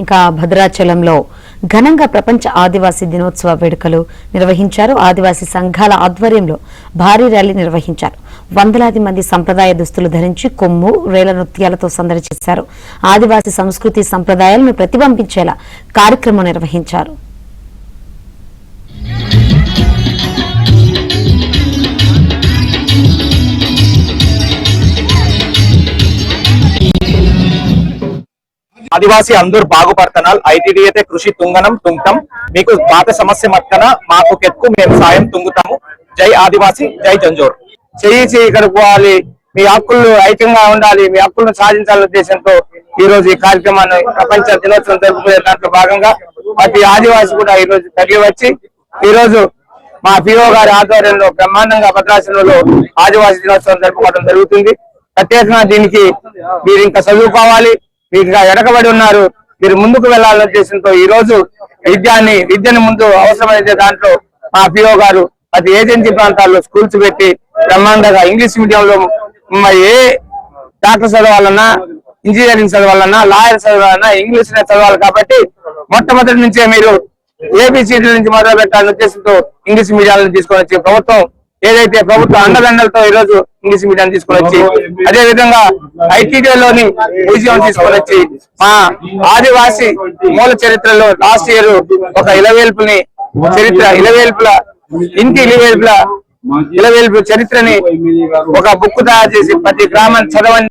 ఇంకా భద్రాచలంలో ఘనంగా ప్రపంచ ఆదివాసీ దినోత్సవ వేడుకలు నిర్వహించారు. ఆదివాసీ సంఘాల ఆధ్వర్యంలో భారీ ర్యాలీ నిర్వహించారు. వందలాది మంది సంప్రదాయ దుస్తులు ధరించి కొమ్ము రేల నృత్యాలతో సందడి చేశారు. ఆదివాసీ సంస్కృతి సంప్రదాయాలను ప్రతిబింబించేలా కార్యక్రమం నిర్వహించారు. ఆదివాసీ అందరూ బాగుపడుతున్నారు. ఐటీడీ అయితే కృషి తుంగనం తుంగం మీకు పాత సమస్య మక్కన మాకు కెక్కు మేము సాయం తుంగుతాము. జై ఆదివాసీ, జై జంజోర్. చేయి ఇక్కడికి పోవాలి, మీ హక్కులు ఐక్యంగా ఉండాలి, మీ హక్కులను సాధించాలనే ఉద్దేశంతో ఈ రోజు ఈ కార్యక్రమాన్ని ప్రపంచ దినోత్సవం జరుపుకునే దాంట్లో భాగంగా ప్రతి ఆదివాసి కూడా ఈ రోజు తరలి వచ్చి ఈ రోజు మా పిఓ గారి ఆధ్వర్యంలో బ్రహ్మాండంగా భద్రాచలంలో ఆదివాసీ దినోత్సవం జరుపుకోవడం జరుగుతుంది. ప్రత్యేకంగా దీనికి మీరు ఇంకా చదువుకోవాలి, మీకు ఇంకా వెనకబడి ఉన్నారు, మీరు ముందుకు వెళ్లాలనే ఉద్దేశంతో ఈ రోజు విద్యను ముందు అవసరమైతే దాంట్లో మా పిఓ గారు ప్రతి ఏజెన్సీ ప్రాంతాల్లో స్కూల్స్ పెట్టి బ్రహ్మాండంగా ఇంగ్లీష్ మీడియంలో ఏ డాక్టర్ చదవాలన్నా, ఇంజనీరింగ్ చదవాలన్నా, లాయర్ చదవాలన్నా ఇంగ్లీష్ చదవాలి. కాబట్టి మొట్టమొదటి నుంచే మీరు ఏబిసిడి నుంచి మొదలు పెట్టాలనే ఉద్దేశంతో ఇంగ్లీష్ మీడియాలను తీసుకొని వచ్చి ప్రభుత్వం ఏదైతే ప్రభుత్వ అండదండలతో ఈ రోజు ఇంగ్లీష్ మీడియం తీసుకొని వచ్చి అదే విధంగా ఐటీడీలోని మ్యూజియం తీసుకొని వచ్చి మా ఆదివాసీ మూల చరిత్రలో లాస్ట్ ఇయర్ ఒక ఇలవేల్పుని చరిత్ర ఇంటి ఇలవేల్పుల చరిత్రని ఒక బుక్ తయారు చేసి ప్రతి గ్రామాన్ని చదవండి.